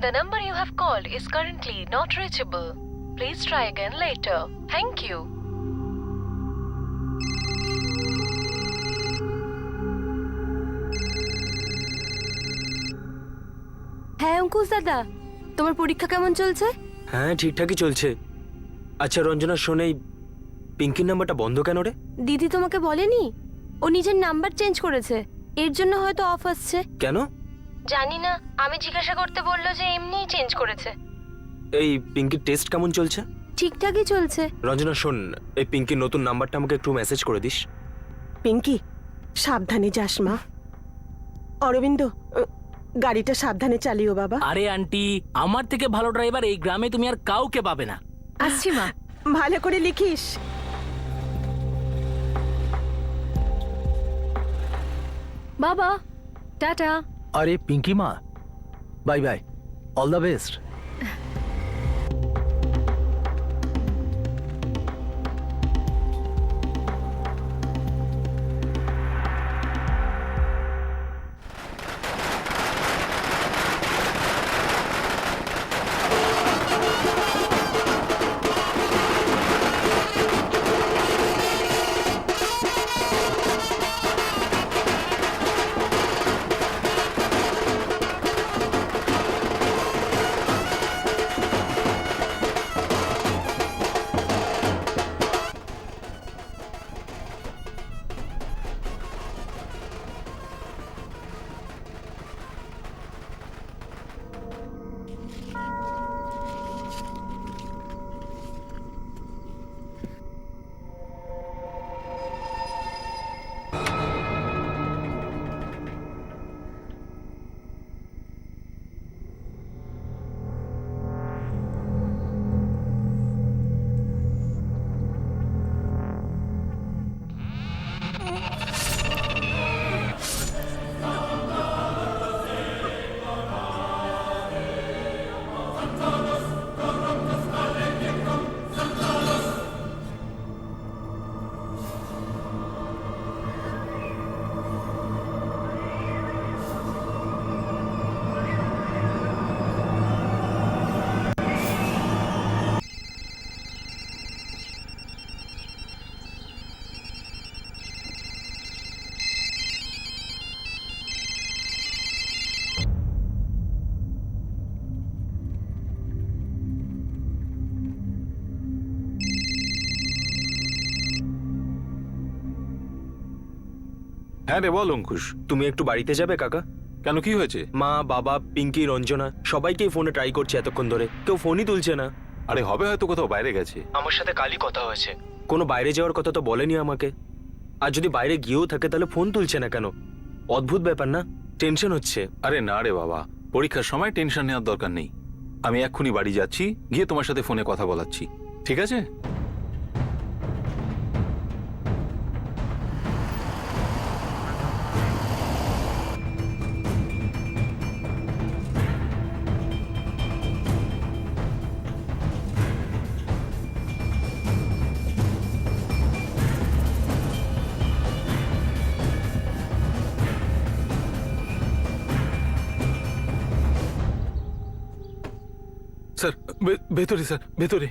The number you have called is currently not reachable. Please try again later. Thank you. হ্যাঁ অঙ্কুশ দাদা, তোমার পরীক্ষা কেমন চলছে? হ্যাঁ ঠিকঠাকই চলছে। আচ্ছা রঞ্জনা শোনেই, পিঙ্কির নাম্বারটা বন্ধ কেন রে? দিদি তোমাকে বলেনি? ও নিজের নাম্বার চেঞ্জ করেছে, এর জন্য হয়তো অফ আসছে। কেন? জানি না, আমি জিজ্ঞাসা করতে বললো যে এমনিই চেঞ্জ করেছে। এই পিঙ্কির টেস্ট কেমন চলছে? ঠিকঠাকই চলছে। রঞ্জনা শোন, এই পিঙ্কির নতুন নাম্বারটা আমাকে একটু মেসেজ করে দিস। পিঙ্কি সাবধানে যাস মা। অরবিন্দ গাড়িটা সাবধানে চালিও বাবা। আরে আন্টি, আমার থেকে ভালো ড্রাইভার এই গ্রামে তুমি আর কাউকে পাবে না। আসছি মা। ভালো করে লিখিস। বাবা টাটা। আরে পিঙ্কি মা, bye bye, all the best. হ্যাঁ রে বল অঙ্কুশ। তুমি একটু বাড়িতে যাবে কাকা? কেন, কি হয়েছে? মা, বাবা, পিঙ্কি, রঞ্জনা সবাইকেই ফোনে ট্রাই করছে এতক্ষণ ধরে, কেউ ফোনই তুলছে না। আরে হবে হয়তো কোথাও বাইরে গেছে। আমার সাথে কালই কথা হয়েছে, কোনো বাইরে যাওয়ার কথা তো বলেনি আমাকে। আর যদি বাইরে গিয়েও থাকে তাহলে ফোন তুলছে না কেন? অদ্ভুত ব্যাপার না? টেনশন হচ্ছে। আরে না রে বাবা, পরীক্ষার সময় টেনশন নেওয়ার দরকার নেই। আমি এক্ষুনি বাড়ি যাচ্ছি, গিয়ে তোমার সাথে ফোনে কথা বলাচ্ছি, ঠিক আছে? স্যার ভেতরে, স্যার ভেতরে।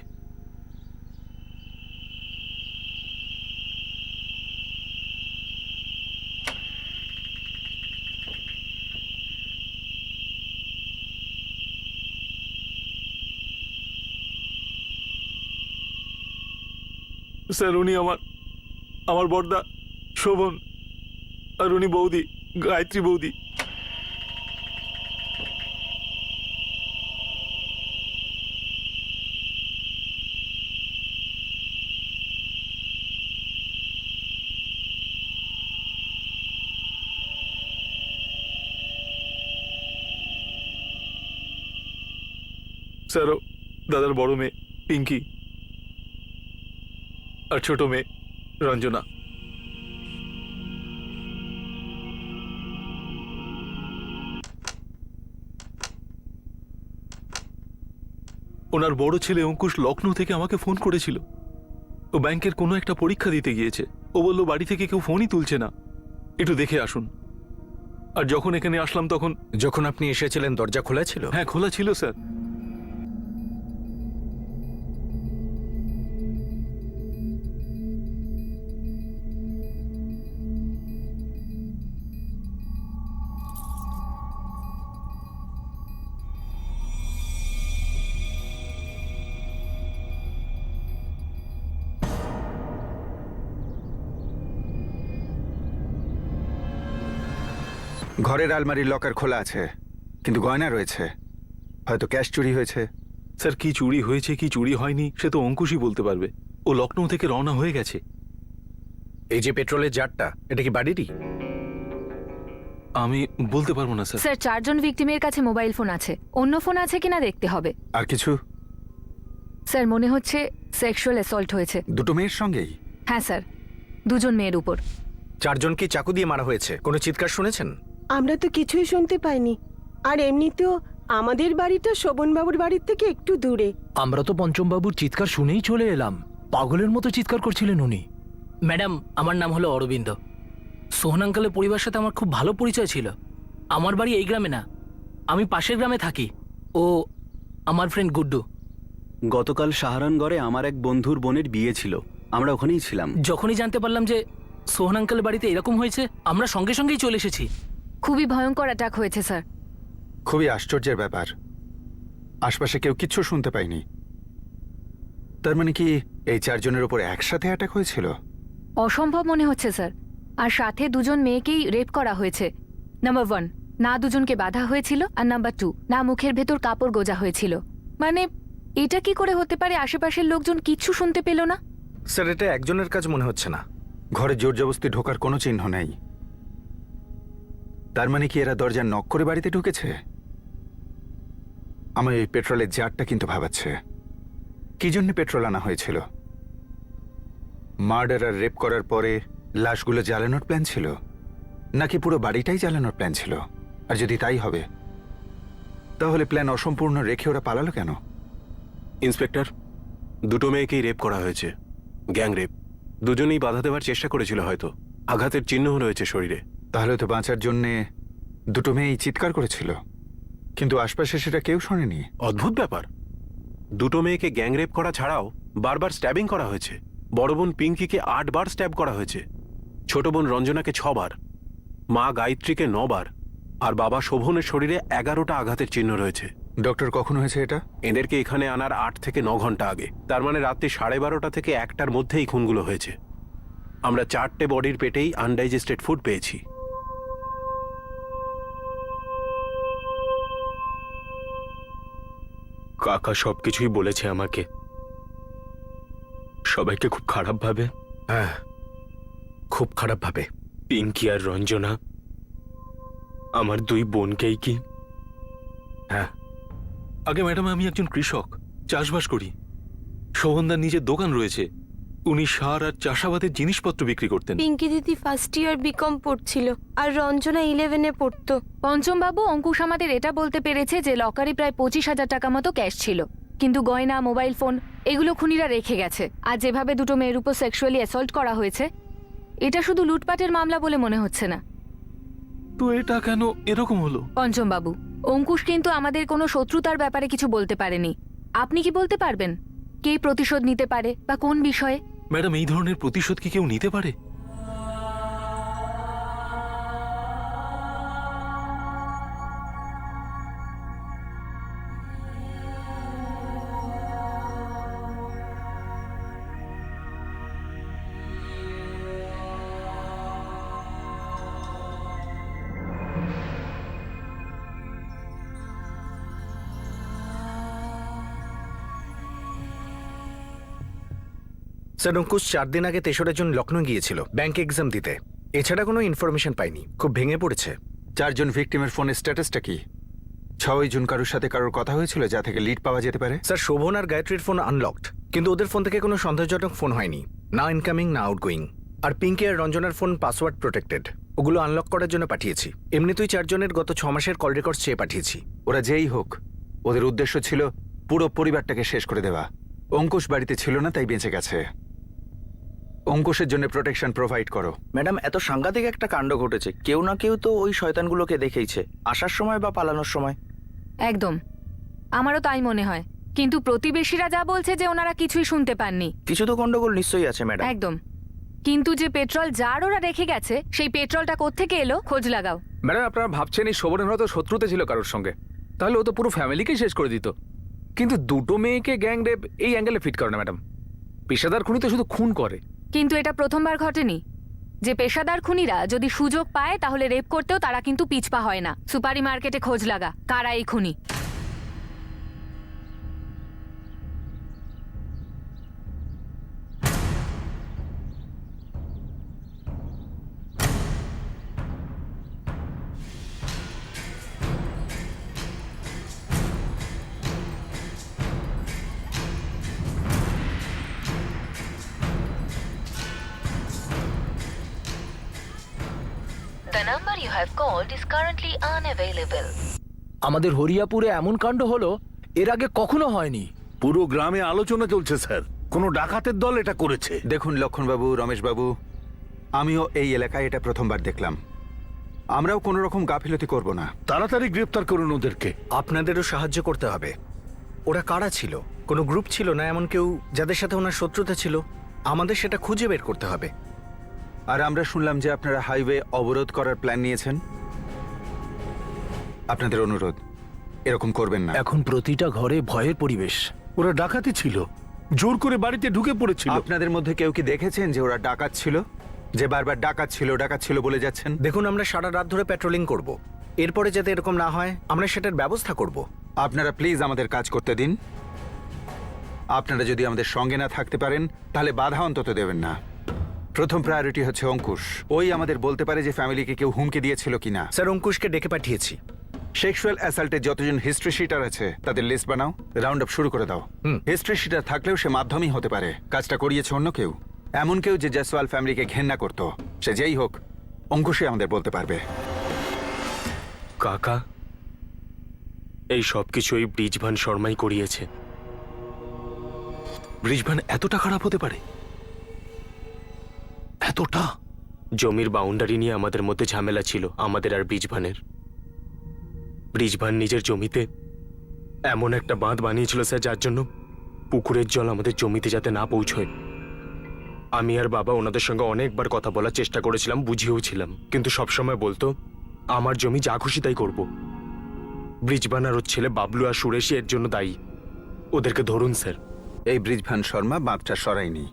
স্যার উনি আমার বড়দা শোভন, আর উনি বৌদি, গায়ত্রী বৌদি। স্যারও দাদার বড় মেয়ে পিঙ্কি আর ছোট মেয়ে রঞ্জনা। ওনার বড় ছেলে অঙ্কুশ লখনৌ থেকে আমাকে ফোন করেছিল। ও ব্যাংকের কোনো একটা পরীক্ষা দিতে গিয়েছে। ও বলল বাড়ি থেকে কেউ ফোনই তুলছে না, একটু দেখে আসুন। আর যখন এখানে আসলাম তখন যখন আপনি এসেছিলেন দরজা খোলা ছিল? হ্যাঁ খোলা ছিল স্যার। ঘরের আলমারির লকার খোলা আছে, কিন্তু গয়না রয়েছে। হয়তো ক্যাশ চুরি হয়েছে। স্যার কি চুরি হয়েছে কি চুরি হয়নি সে তো অঙ্কুশই বলতে পারবে। ও লখনৌ থেকে রওনা হয়ে গেছে। এই যে পেট্রোলের জারটা, এটা কি বাড়িরই? আমি বলতে পারবো না স্যার। স্যার 4 জন ভিকটিমের কাছে মোবাইল ফোন আছে, অন্য ফোন আছে কিনা দেখতে হবে। আর কিছু? স্যার মনে হচ্ছে সেক্সুয়াল অ্যাসল্ট হয়েছে। দুটো মেয়ের সঙ্গেই? হ্যাঁ স্যার, 2 জন মেয়ের উপর। 4 জনকে চাকু দিয়ে মারা হয়েছে। কোনো চিৎকার শুনেছেন? আমরা তো কিছুই শুনতে পাইনি। আর এমনিতেও আমাদের বাড়িটা শোভনবাবুর বাড়ির থেকে একটু দূরে। আমরা তো পঞ্চমবাবুর চিৎকার শুনেই চলে এলাম। পাগলের মতো চিৎকার করছিলেন উনি। ম্যাডাম, আমার নাম হলো অরবিন্দ। সোহন আঙ্কেলের পরিবারের সাথে আমার খুব ভালো পরিচয় ছিল। আমার বাড়ি এই গ্রামে না, আমি পাশের গ্রামে থাকি। ও আমার ফ্রেন্ড গুড্ডু। গতকাল সাহারানগড়ে আমার এক বন্ধুর বোনের বিয়ে ছিল, আমরা ওখানেই ছিলাম। যখনই জানতে পারলাম যে সোহন আঙ্কেলের বাড়িতে এরকম হয়েছে, আমরা সঙ্গে সঙ্গেই চলে এসেছি। খুবই ভয়ঙ্কর অ্যাটাক হয়েছে স্যার। খুবই আশ্চর্যের ব্যাপার। আশপাশে কেউ কিচ্ছু শুনতে পায়নি। তার মানে কি এই 4 জনের উপর একসাথে অ্যাটাক হয়েছিল? অসম্ভব মনে হচ্ছে স্যার। আর সাথে 2 জন মেয়েকেই রেপ করা হয়েছে। নাম্বার 1, না 2 জনকে বাধা হয়েছিল। আর নাম্বার 2, না মুখের ভেতর কাপড় গোজা হয়েছিল। মানে এটা কি করে হতে পারে আশেপাশের লোকজন কিচ্ছু শুনতে পেল না? স্যার এটা একজনের কাজ মনে হচ্ছে না। ঘরে জোর জবরদস্তি ঢোকার কোনো চিহ্ন নেই। তার মানে কি এরা দরজা নক করে বাড়িতে ঢুকেছে? আমার এই পেট্রোলের জারটা কিন্তু ভাবাচ্ছে। কি জন্য পেট্রোল আনা হয়েছিল? মার্ডার আর রেপ করার পরে লাশগুলো জ্বালানোর প্ল্যান ছিল, নাকি পুরো বাড়িটাই জ্বালানোর প্ল্যান ছিল? আর যদি তাই হবে, তাহলে প্ল্যান অসম্পূর্ণ রেখে ওরা পালালো কেন? ইন্সপেক্টর, 2টো মেয়েকেই রেপ করা হয়েছে, গ্যাং রেপ। দুজনেই বাধা দেওয়ার চেষ্টা করেছিল, হয়তো আঘাতের চিহ্ন রয়েছে শরীরে। তাহলে তো বাঁচার জন্যে 2টো মেয়েই চিৎকার করেছিল, কিন্তু আশপাশে সেটা কেউ শোনেনি। অদ্ভুত ব্যাপার, 2টো মেয়েকে গ্যাং রেপ করা ছাড়াও বারবার স্ট্যাবিং করা হয়েছে। বড় বোন পিঙ্কিকে 8 বার স্ট্যাব করা হয়েছে, ছোট বোন রঞ্জনাকে 6 বার, মা গায়ত্রীকে 9 বার, আর বাবা শোভনের শরীরে 11টা আঘাতের চিহ্ন রয়েছে। ডক্টর, কখন হয়েছে এটা? এদেরকে এখানে আনার 8 থেকে 9 ঘন্টা আগে। তার মানে রাত্রি 12:30 থেকে 1টার মধ্যেই খুনগুলো হয়েছে। আমরা 4টে বডির পেটেই আনডাইজেস্টেড ফুড পেয়েছি। কাকা সবকিছুই বলেছে আমাকে, সবাইকে খুব খারাপ ভাবে। হ্যাঁ, খুব খারাপ ভাবে। পিঙ্কি আর রঞ্জনা আমার 2 বোনকেই কি? হ্যাঁ। আগে ম্যাডাম আমি একজন কৃষক, চাষবাস করি। শোভনদার নিজের দোকান রয়েছে, উনি সার আর চাষাবাদের জিনিসপত্র বিক্রি করতেন। পিঙ্কি দিদি ফার্স্ট ইয়ার বিকম পড়ছিল আর রঞ্জনা 11-এ পড়তো। পঞ্চমবাবু অঙ্কুশ আমাদের এটা বলতে পেরেছে যে লকারে প্রায় 25,000 টাকা মতো ক্যাশ ছিল, কিন্তু গয়না, মোবাইল ফোন এগুলো খুনিরা রেখে গেছে। আর যেভাবে 2টো মেয়ের উপর সেক্সুয়ালি অ্যাসল্ট করা হয়েছে, এটা শুধু লুটপাটের মামলা বলে মনে হচ্ছে না। তো এটা কেন এরকম হলো? পঞ্চমবাবু, অঙ্কুশ কিন্তু আমাদের কোনো শত্রুতার ব্যাপারে কিছু বলতে পারেনি। আপনি কি বলতে পারবেন কে প্রতিশোধ নিতে পারে বা কোন বিষয়ে? ম্যাডাম, এই ধরনের প্রতিশোধ কি কেউ নিতে পারে? স্যার অঙ্কুশ 4 দিন আগে 3রা জুন লখনৌ গিয়েছিল ব্যাংক এক্সাম দিতে। এছাড়া কোনো ইনফরমেশন পাইনি। খুব ভেঙে পড়েছে। 4 জন ভিকটিমের ফোনের স্ট্যাটাসটা কি? 6 জুন কারোর সাথে কারোর কথা হয়েছিল যা থেকে লিড পাওয়া যেতে পারে? স্যার শোভন আর গায়ত্রীর ফোন আনলকড, কিন্তু ওদের ফোন থেকে কোনো সন্দেহজনক ফোন হয়নি, না ইনকামিং না আউটগোয়িং। আর পিঙ্কি আর রঞ্জনার ফোন পাসওয়ার্ড প্রোটেক্টেড, ওগুলো আনলক করার জন্য পাঠিয়েছি। এমনিতেই 4 জনের গত 6 মাসের কল রেকর্ডস চেয়ে পাঠিয়েছি। ওরা যেই হোক, ওদের উদ্দেশ্য ছিল পুরো পরিবারটাকে শেষ করে দেওয়া। অঙ্কুশ বাড়িতে ছিল না, তাই বেঁচে গেছে। অঙ্কুশের জন্য প্রোটেকশন প্রোভাইড করো। ম্যাডাম, এত সাংঘাতিক একটা কাণ্ড ঘটেছে, কেউ না কেউ তো ওই শয়তানগুলোকে দেখেইছে, আসার সময় বা পালানোর সময়। একদম, আমারও তাই মনে হয়। কিন্তু প্রতিবেশীরা যা বলছে যে ওনারা কিছুই শুনতে পাননি। কিছু তো গন্ডগোল নিশ্চয়ই আছে ম্যাডাম। একদম। কিন্তু যে পেট্রোল যার ওরা রেখে গেছে, সেই পেট্রোলটা কোত্থেকে এলো খোঁজ লাগাও। ম্যাডাম, আপনারা ভাবছেন এই শোভনের হয়তো শত্রুতে ছিল কারোর সঙ্গে, তাহলে ও তো পুরো ফ্যামিলিকেই শেষ করে দিত। কিন্তু দুটো মেয়েকে গ্যাং রেপ এই অ্যাঙ্গেলে ফিট করে না ম্যাডাম। পেশাদার খুনি তো শুধু খুন করে। কিন্তু এটা প্রথমবার ঘটেনি যে পেশাদার খুনিরা যদি সুযোগ পায় তাহলে রেপ করতেও তারা কিন্তু পিছপা হয় না। সুপারি মার্কেটে খোঁজ লাগা কারা এই খুনি। The number you have called is currently unavailable. আমাদের হরিয়াপুরে এমন কাণ্ড হলো এর আগে কখনো হয়নি। পুরো গ্রামে আলোচনা চলছে স্যার, কোনো ডাকাতের দল এটা করেছে। দেখুন লক্ষণবাবু, রমেশবাবু, আমিও এই এলাকায় এটা প্রথমবার দেখলাম। আমরাও কোনো রকম গাফিলতি করব না। তাড়াতাড়ি গ্রেফতার করুন ওদেরকে। আপনাদেরও সাহায্য করতে হবে। ওরা কারা ছিল? কোনো গ্রুপ ছিল না এমন কেউ যাদের সাথে ওনার শত্রুতা ছিল? আমাদের সেটা খুঁজে বের করতে হবে। আর আমরা শুনলাম যে আপনারা হাইওয়ে অবরোধ করার প্ল্যান নিয়েছেন। আপনাদের অনুরোধ, এরকম করবেন না। এখন প্রতিটা ঘরে ভয়ের পরিবেশ। ওরা ডাকাতি ছিল, জোর করে বাড়িতে ঢুকে পড়েছিল। আপনাদের মধ্যে কেউ কি দেখেছেন যে ওরা ডাকাত ছিল? যে বারবার ডাকাত ছিল বলে যাচ্ছেন? দেখুন, আমরা সারা রাত ধরে প্যাট্রোলিং করব। এরপরে যাতে এরকম না হয় আমরা সেটার ব্যবস্থা করব। আপনারা প্লিজ আমাদের কাজ করতে দিন। আপনারা যদি আমাদের সঙ্গে না থাকতে পারেন তাহলে বাধা অন্তত দেবেন না। প্রথম প্রায়োরিটি হচ্ছে অঙ্কুশ। ওই আমাদের বলতে পারে যে ফ্যামিলিকে কেউ হুমকি দিয়েছিল কিনা। স্যার, অঙ্কুশকে ডেকে পাঠিয়েছি। সেক্সুয়াল অ্যাসাল্টের যতজন হিস্ট্রি শিটার আছে তাদের লিস্ট বানাও, রাউন্ড আপ শুরু করে দাও। হিস্ট্রি শিটার থাকলেও সে মাধ্যমই হতে পারে। কাজটা করিয়েছে অন্য কেউ, এমন কেউ যে জয়সওয়াল ফ্যামিলিকে ঘেন্না করতো। সে যেই হোক, অঙ্কুশে আমাদের বলতে পারবে। কাকা, এই সব কিছু ওই ব্রিজভান শর্মাই করিয়েছে। ব্রিজভান এতটা খারাপ হতে পারে? এতটা? জমির বাউন্ডারি নিয়ে আমাদের মধ্যে ঝামেলা ছিল, আমাদের আর ব্রিজভানের। ব্রিজভান নিজের জমিতে এমন একটা বাঁধ বানিয়েছিল স্যার, যার জন্য পুকুরের জল আমাদের জমিতে যাতে না পৌঁছয়। আমি আর বাবা ওনাদের সঙ্গে অনেকবার কথা বলার চেষ্টা করেছিলাম, বুঝিয়েওছিলাম, কিন্তু সবসময় বলতো আমার জমি যা খুশি তাই করব। ব্রিজভান আর ওর ছেলে বাবলু আর সুরেশই এর জন্য দায়ী। ওদেরকে ধরুন স্যার। এই ব্রিজভান শর্মা বাঁধটা সরায়নি,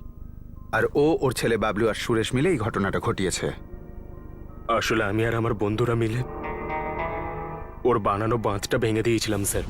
আর ওর ছেলে বাবলু আর সুরেশ মিলে এই ঘটনাটা ঘটিয়েছে। আসলে আমি আর আমার বন্ধুরা মিলে ওর বানানো বাঁধটা ভেঙে দিয়েছিলাম স্যার।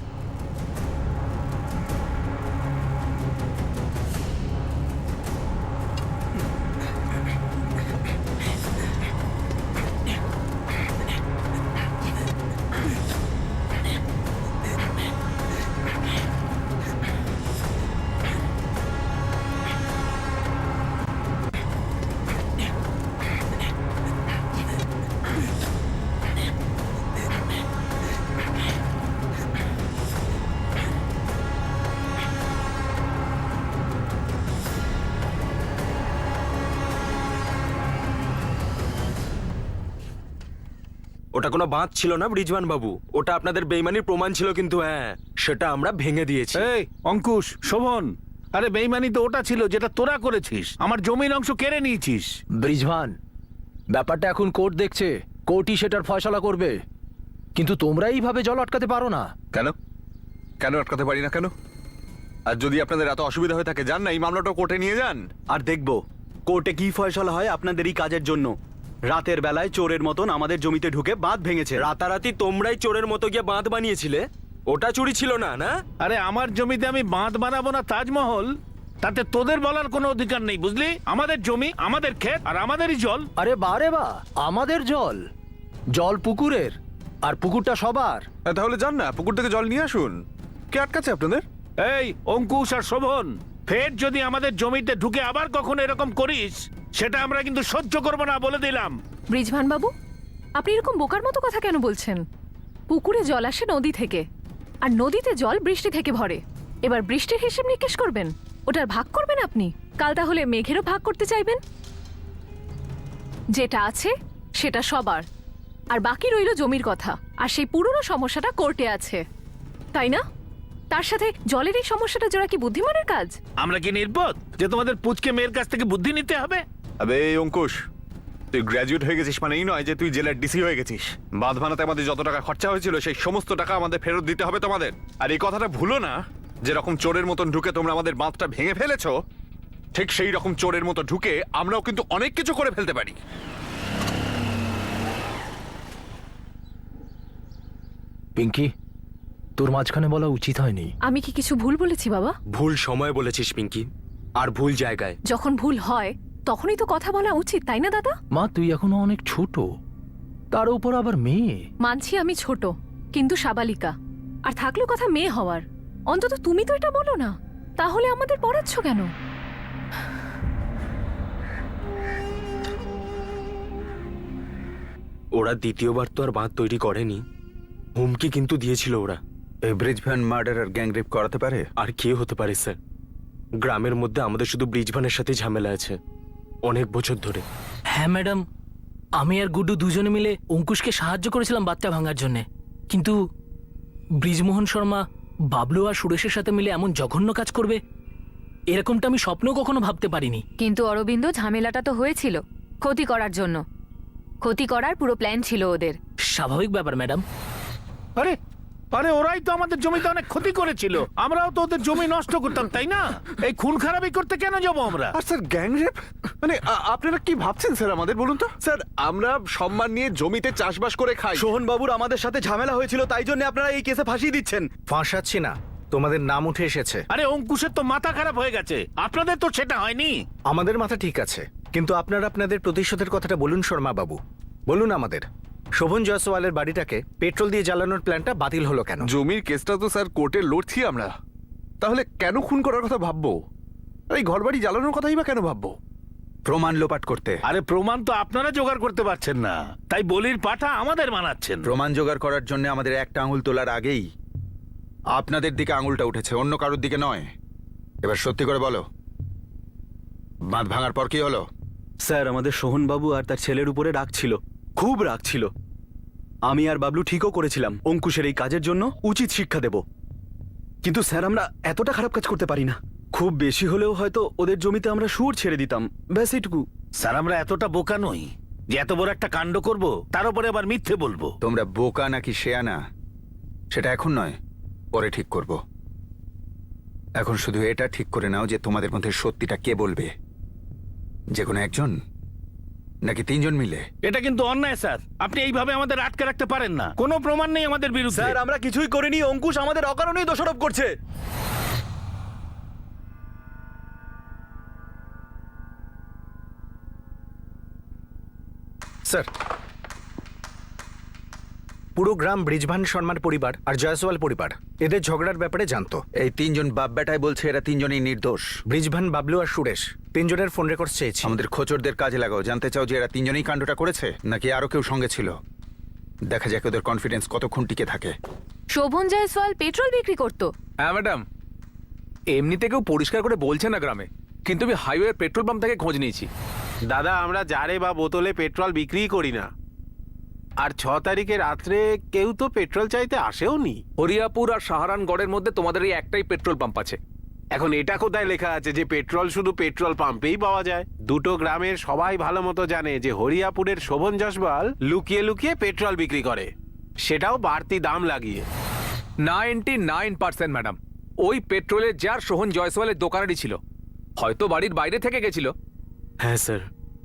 ওটা কোনো বাঁধ ছিল না ব্রিজভান বাবু, ওটা আপনাদের বেইমানির প্রমাণ ছিল, কিন্তু হ্যাঁ, সেটা আমরা ভেঙে দিয়েছি। এই অঙ্কুশ, শোভন, আরে বেইমানি তো ওটা ছিল যেটা তোরা করেছিস। আমার জমির অংশ কেড়ে নিয়েছিস। ব্রিজভান, ব্যাপারটা এখন কোর্ট দেখছে, কোর্টই সেটার ফয়সালা করবে। কিন্তু তোমরা এইভাবে জল আটকাতে পারো না। কেন কেন আটকাতে পারি না কেন? আর যদি আপনাদের এত অসুবিধা হয়ে থাকে, যান না এই মামলাটা কোর্টে নিয়ে যান। আর দেখব কোর্টে কি ফয়সালা হয় আপনাদেরই কাজের জন্য। রাতের বেলায় চোরের মতন আমাদের জমিতে ঢুকে বাঁধ ভেঙেছে। রাতারাতি তোমরাই চোরের মতো গিয়ে বাঁধ বানিয়েছিলে, ওটা চুরি ছিল না? না, আরে আমার জমিতে আমি বাঁধ বানাবো না তাজমহল, তাতে তোদের বলার কোনো অধিকার নেই, বুঝলি? আমাদের জমি, আমাদের ক্ষেত, আর আমাদেরই জল। আরে বারে বা, আমাদের জল, জল পুকুরের, আর পুকুরটা সবার। তাহলে যান না, পুকুর থেকে জল নিয়ে আসুন। কে আটকাচ্ছে আপনাদের? এই অঙ্কুশ আর শোভন, ফের যদি আমাদের জমিতে ঢুকে আবার কখনো এরকম করিস, সেটা আমরা কিন্তু সহ্য করবো না, বলে দিলাম। ব্রিজভান বাবু, আপনি এরকম বোকার মতো কথা কেন বলছেন? পুকুরে জল আসে নদী থেকে, আর নদীতে জল বৃষ্টি থেকে ভরে। এবার বৃষ্টির হিসেব নিকেশ করবেন, ওটার ভাগ করবেন আপনি? কাল তাহলে মেঘেরও ভাগ করতে চাইবেন? যেটা আছে সেটা সবার, আর বাকি রইল জমির কথা। আর সেই পুরনো সমস্যাটা কোর্টে আছে, তাই না? তার সাথে জলের এই সমস্যাটা জোড়া কি বুদ্ধিমানের কাজ? আমরা কি নির্বোধ যে তোমাদের পুচকে মেয়ের কাছ থেকে বুদ্ধি নিতে হবে? আবে অঙ্কুশ, তুই গ্র্যাজুয়েট হয়ে গেছিস মানে এই নয় যে তুই জেলার ডিসি হয়ে গেছিস। বাঁধ বানাতে আমাদের যত টাকা খরচা হয়েছিল সেই সমস্ত টাকা আমাদের ফেরত দিতে হবে তোমাদের। আর এই কথাটা ভুলো না, যেরকম চোরের মতন ঢুকে তোমরা আমাদের বাঁধটা ভেঙে ফেলেছো, ঠিক সেই রকম চোরের মতো ঢুকে আমরাও কিন্তু অনেক কিছু করে ফেলতে পারি। পিঙ্কি, তোর মাঝখানে বলা উচিত হয়নি। আমি কি কিছু ভুল বলেছি বাবা? ভুল সময় বলেছিস পিঙ্কি, আর ভুল জায়গায়। যখন ভুল হয় তখনই তো কথা বলা উচিত, তাই না দাদা? মা, তুই এখনো অনেক ছোট, তার উপর আবার মেয়ে। মানছি আমি ছোট, কিন্তু সাবালিকা। আর থাকলো কথা মেয়ে হওয়ার, অন্তত তুমি তো এটা বলো না। তাহলে আমাদের পড়াচ্ছ কেন? ওরা দ্বিতীয়বার তো আর বাঁধ তৈরি করেনি, হুমকি কিন্তু দিয়েছিল ওরা। এই ব্রিজভান মার্ডার আর গ্যাং রেপ করাতে পারে? আর কে হতে পারে স্যার? গ্রামের মধ্যে আমাদের শুধু ব্রিজভানের সাথে ঝামেলা আছে অনেক বছর ধরে। হ্যাঁ ম্যাডাম, আমি আর গুড্ডু দুজনে মিলে অঙ্কুশকে সাহায্য করেছিলাম বাচ্চা ভাঙার জন্যে, কিন্তু ব্রিজমোহন শর্মা, বাবলু আর সুরেশের সাথে মিলে এমন জঘন্য কাজ করবে এরকমটা আমি স্বপ্নেও কখনো ভাবতে পারিনি। কিন্তু অরবিন্দ, ঝামেলাটা তো হয়েছিল ক্ষতি করার জন্য। ক্ষতি করার পুরো প্ল্যান ছিল ওদের। স্বাভাবিক ব্যাপার ম্যাডাম। আরে আরে ওরাই তো আমাদের জমিতে অনেক ক্ষতি করেছিল, আমরাও তো ওদের জমি নষ্ট করতাম, তাই না? এই খুন খারাপি করতে কেন যাবো আমরা? আর স্যার গ্যাং রেপ মানে আপনারা কি ভাবছেন স্যার আমাদের, বলুন তো? স্যার আমরা সম্মান নিয়ে জমিতে চাষবাস করে খাই। সোহন বাবুর আমাদের সাথে ঝামেলা হয়েছিল, তাই জন্য আপনারা এই কেসে ফাঁসিয়ে দিচ্ছেন। ফাঁসাচ্ছি না, তোমাদের নাম উঠে এসেছে। আরে অঙ্কুশের তো মাথা খারাপ হয়ে গেছে, আপনাদের তো সেটা হয়নি। আমাদের মাথা ঠিক আছে, কিন্তু আপনারা আপনাদের প্রতিশোধের কথাটা বলুন শর্মা বাবু। বলুন আমাদের শোভন জয়সওয়ালের বাড়িটাকে পেট্রোল দিয়ে জ্বালানোর প্ল্যানটা বাতিল হলো কেন? জমির কেসটা তো স্যার কোর্টে লড়ছি আমরা, তাহলে কেন খুন করার কথা ভাববো? এই ঘরবাড়ি জ্বালানোর কথাই বা কেন ভাববো? প্রমাণ লোপাট করতে। আরে প্রমাণ তো আপনারা জোগাড় করতে পারছেন না, তাই বলির পাঠা আমাদের বানাচ্ছেন। প্রমাণ জোগাড় করার জন্য আমাদের একটা আঙুল তোলার আগেই আপনাদের দিকে আঙুলটা উঠেছে, অন্য কারোর দিকে নয়। এবার সত্যি করে বলো, বাঁধ ভাঙার পর কি হলো? স্যার, আমাদের সোহন বাবু আর তার ছেলের উপরে রাগ ছিল, খুব রাগ ছিল। আমি আর বাবলু ঠিকও করেছিলাম অঙ্কুশের এই কাজের জন্য উচিত শিক্ষা দেব, কিন্তু স্যার আমরা এতটা খারাপ কাজ করতে পারি না। খুব বেশি হলেও হয়তো ওদের জমিতে আমরা সুর ছেড়ে দিতাম, ব্যাস এইটুকু। স্যার আমরা এতটা বোকা নই যে এত বড় একটা কাণ্ড করব, তার উপরে আবার মিথ্যে বলবো। তোমরা বোকা নাকি শেয়ানা সেটা এখন নয়, পরে ঠিক করব। এখন শুধু এটা ঠিক করে নাও যে তোমাদের মধ্যে সত্যিটা কে বলবে, যে কোনো একজন নাকি তিনজন মিলে? এটা কিন্তু অন্যায় স্যার, আপনি এইভাবে আমাদের আটকে রাখতে পারেন না। কোনো প্রমাণ নেই আমাদের বিরুদ্ধে। স্যার আমরা কিছুই করিনি, অঙ্কুশ আমাদের অকারণেই দোষারোপ করছে। স্যার, পুরো গ্রাম ব্রিজভান শর্মার পরিবার আর জয়সওয়াল পরিবার এদের ঝগড়ার ব্যাপারে জানতো। এই তিনজন বাপ বেটাই বলছে এরা তিনজনই নির্দোষ। ব্রিজভান, বাবলু আর সুরেশ তিনজনের ফোন রেকর্ড চেয়েছি। আমাদের খোঁচরদের কাজে লাগাও, জানতে চাও যে এরা তিনজনই কাণ্ডটা করেছে নাকি আরো কেউ সঙ্গে ছিল। দেখা যাক ওদের কনফিডেন্স কতক্ষণ টিকে থাকে। শোভন জয়সওয়াল পেট্রোল বিক্রি করতো। হ্যাঁ ম্যাডাম, এমনিতে কেউ পরিষ্কার করে বলছে না গ্রামে, কিন্তু আমি হাইওয়ে পেট্রোল পাম্প থেকে খোঁজ নিয়েছি। দাদা, আমরা জারে বা বোতলে পেট্রোল বিক্রি করি না। আর 6 তারিখে রাত্রে কেউ তো পেট্রোল চাইতে আসেও নি। হরিয়াপুর আর সাহারানগড়ের মধ্যে তোমাদের এই একটাই পেট্রোল পাম্প আছে। এখন এটা কোথায় লেখা আছে যে পেট্রোল শুধু পেট্রোল পাম্পেই পাওয়া যায়? দুটো গ্রামের সবাই ভালো মতো জানে যে হরিয়াপুরের শোভন জয়সওয়াল লুকিয়ে লুকিয়ে পেট্রোল বিক্রি করে, সেটাও বাড়তি দাম লাগিয়ে। 99% ম্যাডাম, ওই পেট্রোলের জার সোহন জয়সওয়ালের দোকানেরই ছিল, হয়তো বাড়ির বাইরে থেকে গেছিল। হ্যাঁ স্যার,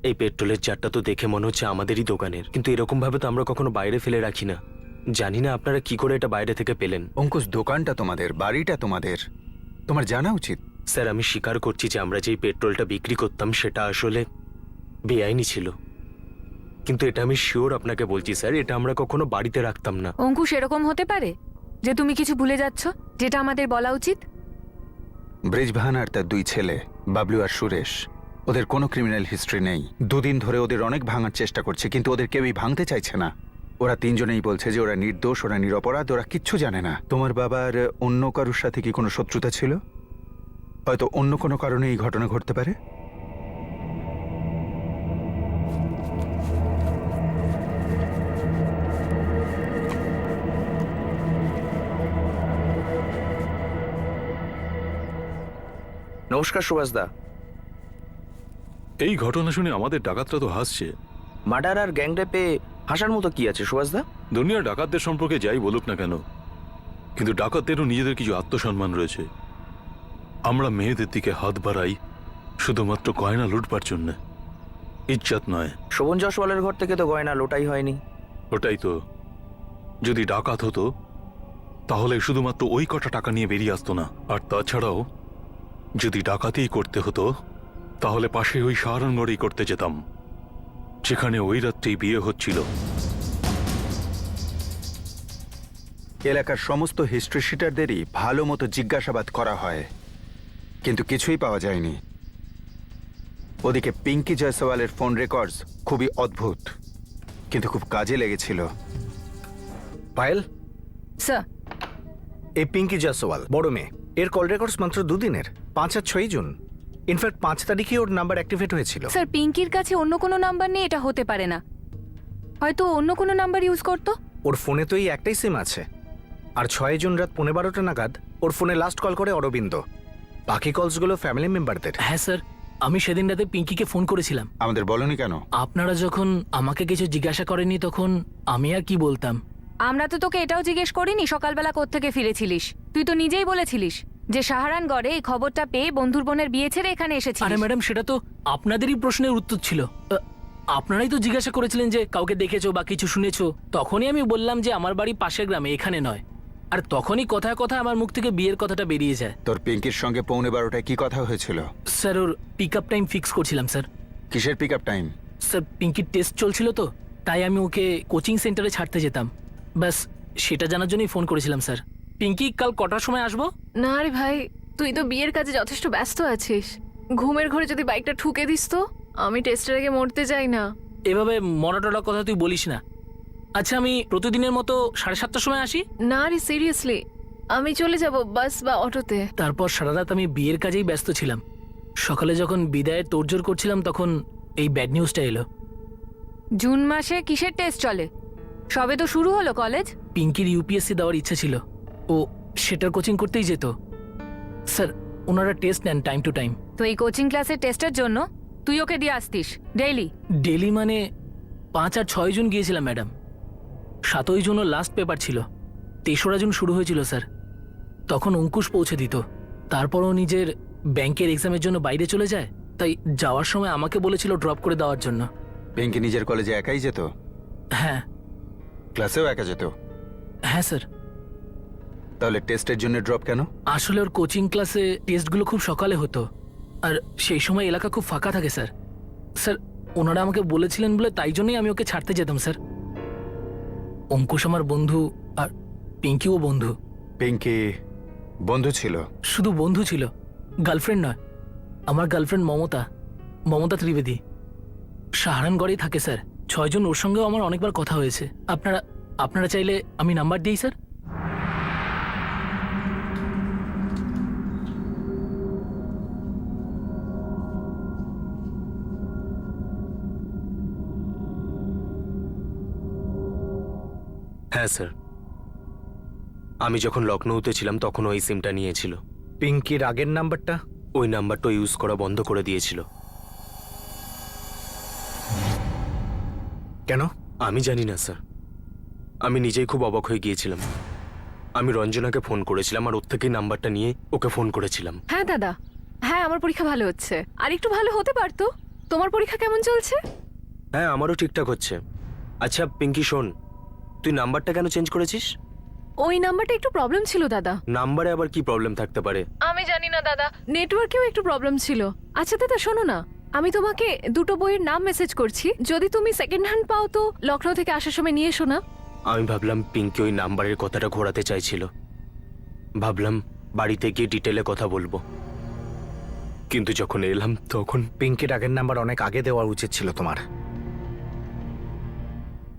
এই পেট্রোলের জারটা তো দেখে মনে হচ্ছে আমাদেরই দোকানের, কিন্তু এরকম ভাবে তো আমরা কখনো বাইরে ফেলে রাখি না। জানি না আপনারা কি করে এটা বাইরে থেকে পেলেন। অঙ্কুশ, দোকানটা তোমাদের, বাড়িটা তোমাদের, তোমার জানা উচিত। স্যার, আমি স্বীকার করছি যে আমরা যেই পেট্রোলটা বিক্রি করতাম সেটা আসলে বেআইনি ছিল, কিন্তু এটা আমি শিওর আপনাকে বলছি স্যার, এটা আমরা কখনো বাড়িতে রাখতাম না। অঙ্কুশ, এরকম হতে পারে যে তুমি কিছু ভুলে যাচ্ছ যেটা আমাদের বলা উচিত? ব্রিজভান আর তার দুই ছেলে বাবলু আর সুরেশ, ওদের কোনো ক্রিমিনাল হিস্ট্রি নেই। দুদিন ধরে ওদের অনেক ভাঙার চেষ্টা করছে, কিন্তু ওদের কেউই ভাঙতে চাইছে না। ওরা তিনজনেই বলছে যে ওরা নির্দোষ, ওরা নিরপরাধ, ওরা কিচ্ছু জানে না। তোমার বাবার অন্য কারোর সাথে কি কোনো শত্রুতা ছিল? হয়তো অন্য কোনো কারণে এই ঘটনা ঘটতে পারে। নমস্কার সুভাষদা। এই ঘটনা শুনে আমাদের ডাকাতরা তো হাসছে। মার্ডার আর গ্যাংরেপে হাসার মতো কি আছে সুভাষদা? দুনিয়ার ডাকাতদের সম্পর্কে যাই বলুক না কেন, কিন্তু ডাকাতদেরও নিজেদের কিছু আত্মসম্মান রয়েছে। আমরা মেয়েদের দিকে হাত বাড়াই শুধুমাত্র গয়না লুটবার জন্য, ইজ্জত নয়। শোভন জয়সওয়ালের ঘর থেকে তো গয়না লোটাই হয়নি। ওটাই তো, যদি ডাকাত হতো তাহলে শুধুমাত্র ওই কটা টাকা নিয়ে বেরিয়ে আসতো না। আর তাছাড়াও যদি ডাকাতিই করতে হতো তাহলে পাশে ওই সাহারানগড়েই করতে যেতাম, যেখানে ওই রাত্রেই বিয়ে হচ্ছিল। এলাকার সমস্ত হিস্ট্রি শিটারদেরই ভালো মতো জিজ্ঞাসাবাদ করা হয়, কিন্তু কিছুই পাওয়া যায়নি। ওদিকে পিঙ্কি জয়সওয়ালের ফোন রেকর্ডস খুবই অদ্ভুত, কিন্তু খুব কাজে লেগেছিল। পায়েল, স্যার, এই পিঙ্কি জয়সওয়াল বড় মেয়ে, এর কল রেকর্ডস মাত্র দুদিনের, 5 আর 6 জুন। ইনফ্যাক্ট 5 তারিখে ওর নাম্বার অ্যাক্টিভেট হয়েছিল। স্যার পিঙ্কির কাছে অন্য কোনো নাম্বার নেই, এটা হতে পারে না। হয়তো অন্য কোনো নাম্বার ইউজ করতো। ওর ফোনে তো এই একটাই সিম আছে। আর 6 জুন রাত 12:15 নাগাদ ওর ফোনে লাস্ট কল করে অরবিন্দ। বাকি কলসগুলো ফ্যামিলি মেম্বারদের। হ্যাঁ স্যার, আমি সেদিন রাতে পিঙ্কিকে ফোন করেছিলাম। আমাদের বলনি কেন? আপনারা যখন আমাকে কিছু জিজ্ঞাসা করেননি তখন আমি আর কি বলতাম। আমরা তো তোকে এটাও জিজ্ঞেস করিনি সকালবেলা কোত্থেকে ফিরেছিলিস। তুই তো নিজেই বলেছিলিস যে সাহারানগড়ে এই খবরটা পেয়ে বন্ধুর বোনের বিয়ে ছেড়ে এখানে এসেছিস। আরে ম্যাডাম, সেটা তো আপনাদেরই প্রশ্নের উত্তর ছিল। আপনারাই তো জিজ্ঞাসা করেছিলেন যে কাউকে দেখেছো বা কিছু শুনেছো। তখনই আমি বললাম যে আমার বাড়ি পাশের গ্রামে, এখানে নয়। আর তখনই কথায় কথায় আমার মুখ থেকে বিয়ের কথাটা বেরিয়ে যায়। তোর পিঙ্কির সঙ্গে 12:15 কি কথা হয়েছিল? স্যার, ওর পিক আপ টাইম ফিক্স করছিলাম স্যার। কিসের পিক আপ টাইম? স্যার পিঙ্কির টেস্ট চলছিল তো, তাই আমি ওকে কোচিং সেন্টারে ছাড়তে যেতাম। ব্যাস সেটা জানার জন্যই ফোন করেছিলাম স্যার। পিঙ্কি কাল কটার সময় আসবো? না রে ভাই, তুই তো বিয়ের কাজে যথেষ্ট ব্যস্ত আছিস। ঘুমের ঘরে যদি বাইকটা ঠুকে দিস তো? আমি টেস্টের আগে মরতে চাই না। এভাবে মরাটরার কথা তুই বলিস না। আচ্ছা, আমি প্রতিদিনের মতো 7:30টার সময় আসি? না রে, সিরিয়াসলি আমি চলে যাব বাস বা অটোতে। তারপর সারা রাত আমি বিয়ের কাজেই ব্যস্ত ছিলাম। সকালে যখন বিদায়ের তোড়জোড় করছিলাম তখন এই ব্যাড নিউজটা এলো। জুন মাসে কিসের টেস্ট চলে? সবে তো শুরু হলো কলেজ। পিঙ্কির ইউপিএসসি দেওয়ার ইচ্ছা ছিল, ও সেটার কোচিং করতেই যেত। স্যার, ওনারা টেস্ট নেন টাইম টু টাইম। তো এই কোচিং ক্লাসের টেস্টের জন্য তুই ওকে দিয়ে আসতিস ডেইলি? ডেলি মানে 5 আর 6 জুন গিয়েছিলাম ম্যাডাম। 7ই জুনও লাস্ট পেপার ছিল। 3রা জুন শুরু হয়েছিল স্যার। তখন অঙ্কুশ পৌঁছে দিত। তারপরও নিজের ব্যাংকের এক্সামের জন্য বাইরে চলে যায়, তাই যাওয়ার সময় আমাকে বলেছিল ড্রপ করে দেওয়ার জন্য। পিঙ্কি নিজের কলেজে একাই যেত? হ্যাঁ। ক্লাসেও একা যেত? হ্যাঁ স্যার। তাহলে টেস্টের জন্য ড্রপ কেন? আসলে ওর কোচিং ক্লাসে টেস্টগুলো খুব সকালে হতো, আর সেই সময় এলাকা খুব ফাঁকা থাকে স্যার। স্যার, ওনারা আমাকে বলেছিলেন বলে তাই জন্যই আমি ওকে ছাড়তে যেতাম স্যার। অঙ্কুশ আমার বন্ধু, আর পিঙ্কিও বন্ধু। পিঙ্কি বন্ধু ছিল? শুধু বন্ধু ছিল, গার্লফ্রেন্ড নয়। আমার গার্লফ্রেন্ড মমতা ত্রিবেদী সাহারানগড়েই থাকে স্যার। 6 জন ওর সঙ্গেও আমার অনেকবার কথা হয়েছে। আপনারা চাইলে আমি নাম্বার দিই স্যার। হ্যাঁ স্যার, আমি যখন লখনৌতে ছিলাম তখন ওই সিমটা নিয়েছিল। পিঙ্কির আগের নাম্বারটা? ওই নাম্বারটা ইউজ করা বন্ধ করে দিয়েছিল। কেন? আমি জানি না স্যার, আমি নিজেই খুব অবাক হয়ে গিয়েছিলাম। আমি রঞ্জনাকে ফোন করেছিলাম আর ওর থেকেই নাম্বারটা নিয়ে ওকে ফোন করেছিলাম। হ্যাঁ দাদা, হ্যাঁ আমার পরীক্ষা ভালো হচ্ছে। আর একটু ভালো হতে পারতো। তোমার পরীক্ষা কেমন চলছে? হ্যাঁ, আমারও ঠিকঠাক হচ্ছে। আচ্ছা পিঙ্কি শোন, তুই নাম্বারটা কেন চেঞ্জ করেছিস? ওই নাম্বারটা একটু প্রবলেম ছিল দাদা। নাম্বারে আবার কি প্রবলেম থাকতে পারে? আমি জানি না দাদা, নেটওয়ার্কেও একটু প্রবলেম ছিল। আচ্ছা দাদা শোনো না, আমি তোমাকে 2টো বইয়ের নাম মেসেজ করছি, যদি তুমি সেকেন্ড হ্যান্ড পাও তো লখনৌ থেকে আসার সময় নিয়ে এসো না। আমি ভাবলাম পিঙ্কি ওই নাম্বারের কথাটা ঘোরাতে চাইছিল। ভাবলাম বাড়িতে গিয়ে ডিটেলে কথা বলবো, কিন্তু যখন এলাম তখন পিঙ্কির আগের নাম্বার অনেক আগে দেওয়া উচিত ছিল তোমার।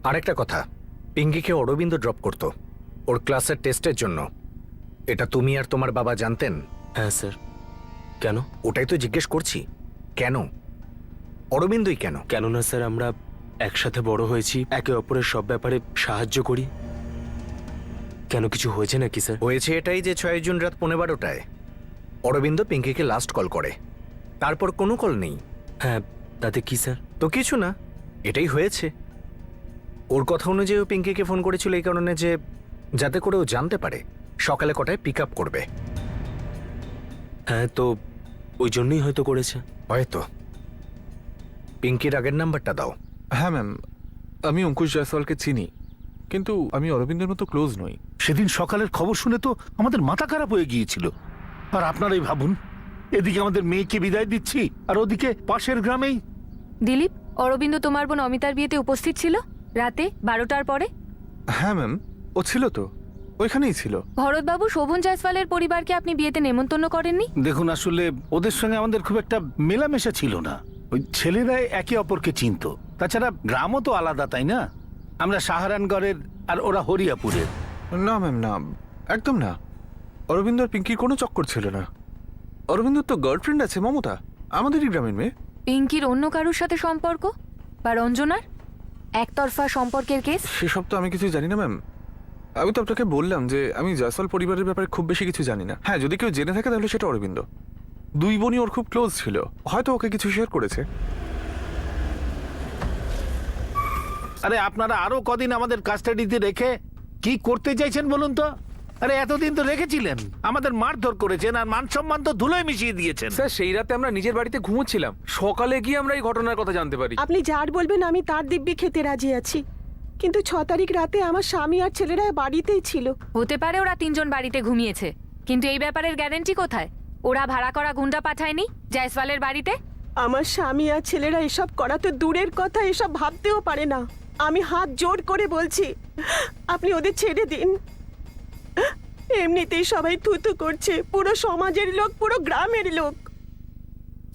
আরেকটা কথা, পিঙ্কিকে অরবিন্দ ড্রপ করতো ওর ক্লাসের টেস্টের জন্য। এটা তুমি আর তোমার বাবা জানতেন? হ্যাঁ স্যার, কেন? ওটাই তো জিজ্ঞেস করছি, কেন অরবিন্দই কেন? কেননা স্যার আমরা একসাথে বড় হয়েছি, একে অপরের সব ব্যাপারে সাহায্য করি। কেন, কিছু হয়েছে নাকি স্যার? হয়েছে এটাই যে 6 জুন রাত 12:15টায় অরবিন্দ পিঙ্কিকে লাস্ট কল করে, তারপর কোনো কল নেই। হ্যাঁ, তাতে কি স্যার? তো কিছু না, এটাই হয়েছে। ওর কথা অনুযায়ী ও পিঙ্কিকে ফোন করেছিল এই কারণে যে যাতে করে ও জানতে পারে সকালে কটায় পিক আপ করবে। হ্যাঁ, তো ওই জন্যই হয়তো করেছে। হয়তো। পিঙ্কির আগের নাম্বারটা দাও। হ্যাঁ ম্যাম, আমি অঙ্কুশ জয়সওয়ালকে চিনি, কিন্তু আমি অরবিন্দের মতো ক্লোজ নই। সেদিন সকালের খবর শুনে তো আমাদের মাথা খারাপ হয়ে গিয়েছিল। আর আপনারাই ভাবুন, এদিকে আমাদের মেয়েকে বিদায় দিচ্ছি আর ওদিকে পাশের গ্রামেই। দিলীপ, অরবিন্দ তোমার বোন অমিতার বিয়েতে উপস্থিত ছিল রাতে 12টার পরে? হ্যাঁ ম্যাম, ও ছিল তো, ওইখানেই ছিল। ভরতবাবু, শোভন জয়সওয়ালের পরিবারকে আপনি বিয়েতে নেমন্তন্ন করেননি? দেখুন, আসলে ওদের সঙ্গে আমাদের খুব একটা মেলামেশা ছিল না। ওই ছেলেরাই একে অপরকে চিনতো। তাছাড়া গ্রামও তো আলাদা, তাই না? আমরা সাহারানগড়ের আর ওরা হরিয়াপুরের। না ম্যাম, না, একদম না। অরবিন্দ আর পিঙ্কির কোনো চক্কর ছিল না। অরবিন্দর তো গার্লফ্রেন্ড আছে, মমতা, আমাদেরই গ্রামের মেয়ে। পিঙ্কির অন্য কারোর সাথে সম্পর্ক বা রঞ্জনার একতরফা সম্পর্কের কেস? সেসব তো আমি কিছু জানি না ম্যাম। আমি তো আপনাকে বললাম যে আমি জয়সওয়াল পরিবারের ব্যাপারে খুব বেশি কিছু জানি না। হ্যাঁ, যদি কেউ জেনে থাকে তাহলে সেটা অরবিন্দ। দুই বোনই ওর খুব ক্লোজ ছিল, হয়তো ওকে কিছু শেয়ার করেছে। আরে আপনারা আরো কদিন আমাদের কাস্টাডিতে রেখে কি করতে চাইছেন বলুন তো? আরে এতদিন তো রেখেছিলেন, আমাদের মারধর করেছেন আর মান সম্মান তো ধুলোয় মিশিয়ে দিয়েছেন। স্যার, সেই রাতে আমরা নিজের বাড়িতে ঘুমোচ্ছিলাম, সকালে গিয়ে আমরা এই ঘটনার কথা জানতে পারি। আপনি যার বলবেন আমি তার দিব্যি খেতে রাজি আছি, কিন্তু 6 তারিখ রাতে আমার স্বামী আর ছেলেরা বাড়িতেই ছিল। হতে পারে ওরা 3 জন বাড়িতে ঘুমিয়েছে, কিন্তু এই ব্যাপারের গ্যারান্টি কোথায়? ওরা ভাড়া করা গুন্ডা পাঠায়নি জয়সওয়ালের বাড়িতে? আমার স্বামী আর ছেলেরা এসব করা তো দূরের কথা, এসব ভাবতেও পারে না। আমি হাত জোর করে বলছি, আপনি ওদের ছেড়ে দিন। এমনিতেই সবাই থুতু করছে, পুরো সমাজের লোক, পুরো গ্রামের লোক।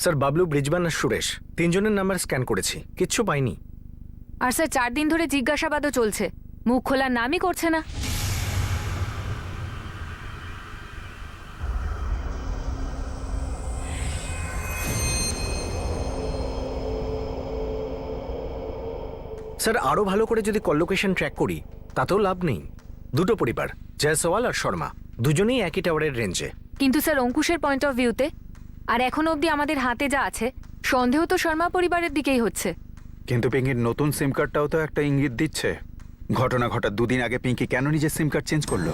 স্যার, বাবলু, ব্রিজবান আর সুরেশ 3 জনের নাম্বার স্ক্যান করেছি, কিচ্ছু পাইনি। আর স্যার 4 দিন ধরে জিজ্ঞাসাবাদও চলছে, মুখ খোলার নামই করছে না। স্যার, আরো ভালো করে যদি কল লোকেশন ট্র্যাক করি তাতেও লাভ নেই। দুটো পরিবার, জয়সওয়াল আর শর্মা, দুজনেই একই টাওয়ারের রেঞ্জে। কিন্তু স্যার অঙ্কুশের পয়েন্ট অফ ভিউতে আর এখন অবধি আমাদের হাতে যা আছে, সন্দেহ তো শর্মা পরিবারের দিকেই হচ্ছে। কিন্তু পিঙ্কির নতুন সিম কার্ডটাও তো একটা ইঙ্গিত দিচ্ছে। ঘটনা ঘটার 2 দিন আগে পিঙ্কি কেন নিজের সিম কার্ড চেঞ্জ করলো?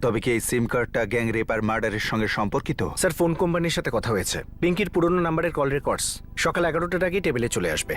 তবে কি এই সিম কার্ডটা গ্যাং রেপ আর মার্ডারের সঙ্গে সম্পর্কিত? স্যার, ফোন কোম্পানির সাথে কথা হয়েছে, পিঙ্কির পুরনো নাম্বারের কল রেকর্ডস সকাল 11টার আগেই টেবিলে চলে আসবে।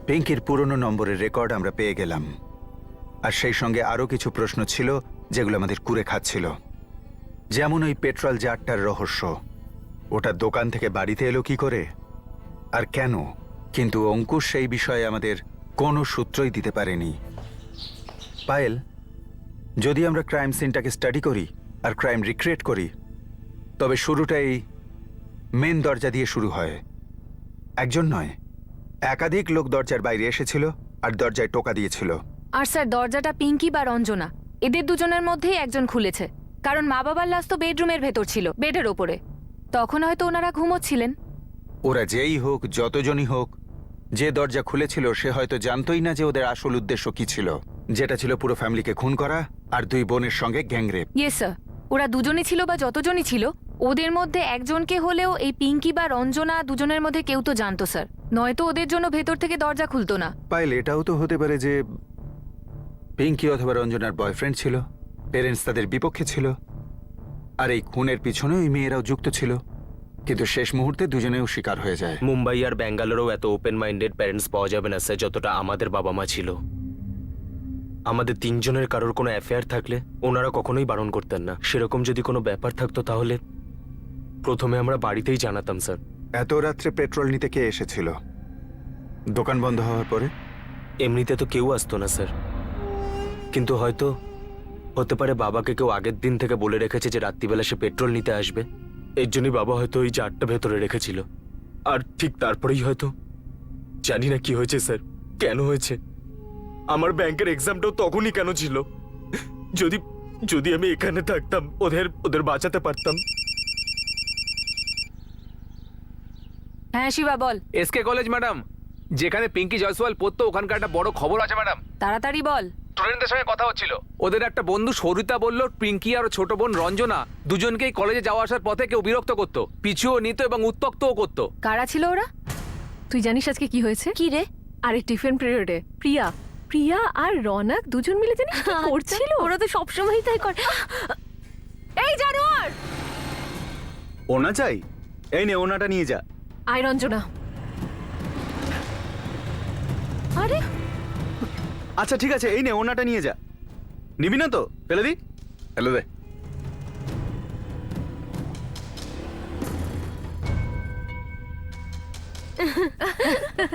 পিঙ্কির পুরনো নম্বরের রেকর্ড আমরা পেয়ে গেলাম, আর সেই সঙ্গে আরও কিছু প্রশ্ন ছিল যেগুলো আমাদের কুরে খাচ্ছিল। যেমন ওই পেট্রোল জারটার রহস্য, ওটা দোকান থেকে বাড়িতে এলো কি করে আর কেন? কিন্তু অঙ্কুশ সেই বিষয়ে আমাদের কোনো সূত্রই দিতে পারেনি। পায়েল, যদি আমরা ক্রাইম সিনটাকে স্টাডি করি আর ক্রাইম রিক্রিয়েট করি, তবে শুরুটাই মেন দরজা দিয়ে শুরু হয়। একজন নয়, একাধিক লোক দরজার বাইরে এসেছিল আর দরজায় টোকা দিয়েছিল। আর স্যার দরজাটা পিঙ্কি বা রঞ্জনা এদের দুজনের মধ্যেই একজন খুলেছে, কারণ মা বাবার লাশ তো বেডরুমের ভেতর ছিল, বেডের ওপরে। তখন হয়তো ওনারা ঘুমোচ্ছিলেন। ওরা যেই হোক, যতজনই হোক, যে দরজা খুলেছিল সে হয়তো জানতোই না যে ওদের আসল উদ্দেশ্য কি ছিল। যেটা ছিল পুরো ফ্যামিলিকে খুন করা আর দুই বোনের সঙ্গে গ্যাংরেপ। ইয়েস স্যার, ওরা দুজনই ছিল বা যতজনই ছিল, ওদের মধ্যে একজনকে হলেও এই পিঙ্কি বা রঞ্জনা দুজনের মধ্যে কেউ তো জানতো স্যার, নয়তো ওদের জন্য ভেতর থেকে দরজা খুলতো না। পাইল, এটাও তো হতে পারে যে পিঙ্কি অথবা রঞ্জনার বয়ফ্রেন্ড ছিল, পেরেন্টস তাদের বিপক্ষে ছিল, আর এই খুনের পিছনে ওই মেয়েরাও যুক্ত ছিল, কিন্তু শেষ মুহূর্তে দুজনেও শিকার হয়ে যায়। মুম্বাই আর ব্যাঙ্গালোরেও এত ওপেন মাইন্ডেড প্যারেন্টস পাওয়া যাবে না স্যার, যতটা আমাদের বাবা মা ছিল। আমাদের তিনজনের কারোর কোনো অ্যাফেয়ার থাকলে ওনারা কখনোই বারণ করতেন না। সেরকম যদি কোনো ব্যাপার থাকতো তাহলে প্রথমে আমরা বাড়িতেই জানাতাম স্যার। এত রাত্রে পেট্রোল নিতে কে এসেছিল দোকান বন্ধ হওয়ার পরে? এমনিতে তো কেউ আসতো না স্যার, কিন্তু হয়তো হতে পারে বাবাকে কেউ আগের দিন থেকে বলে রেখেছে যে রাত্রিবেলা সে পেট্রোল নিতে আসবে। এর জন্যই বাবা হয়তো ওই জারটা ভেতরে রেখেছিল। আর ঠিক তারপরেই হয়তো, জানি না কি হয়েছে স্যার, কেন হয়েছে। আমার ব্যাংকের এক্সামটাও তখনই কেন ছিল? যদি যদি আমি এখানে থাকতাম ওদের বাঁচাতে পারতাম। হ্যাঁ শিবা বল। এসকে কলেজ ম্যাডাম, যেখানে পিঙ্কি জয়সওয়াল পড়তো ওখানকার একটা বড় খবর আছে ম্যাডাম। তাড়াতাড়ি বল। স্টুডেন্টদের সঙ্গে কথা হচ্ছিল, ওদের একটা বন্ধু সরিতা বলল পিঙ্কি আর ছোট বোন রঞ্জনা দুজনকেই কলেজে যাওয়া আসার পথে কেউ বিরক্ত করতো, পিছুও নিত এবং উত্ত্যক্তও করতো। কারা ছিল ওরা? তুই জানিস আজকে কি হয়েছে? কি রে? আরে টিফিন পিরিয়ডে প্রিয়া আর রনক দুজন মিলে জানিস কি করছিল? ওরা তো সবসময়ই তাই করে। এই জানোয়ার! ওনা চাই, এই নে ওনাটা নিয়ে যা। আয় রঞ্জনা। আরে আচ্ছা ঠিক আছে, এই নে ওনাটা নিয়ে যা। নিবি না তো? ফেলে দি। ফেলে দে।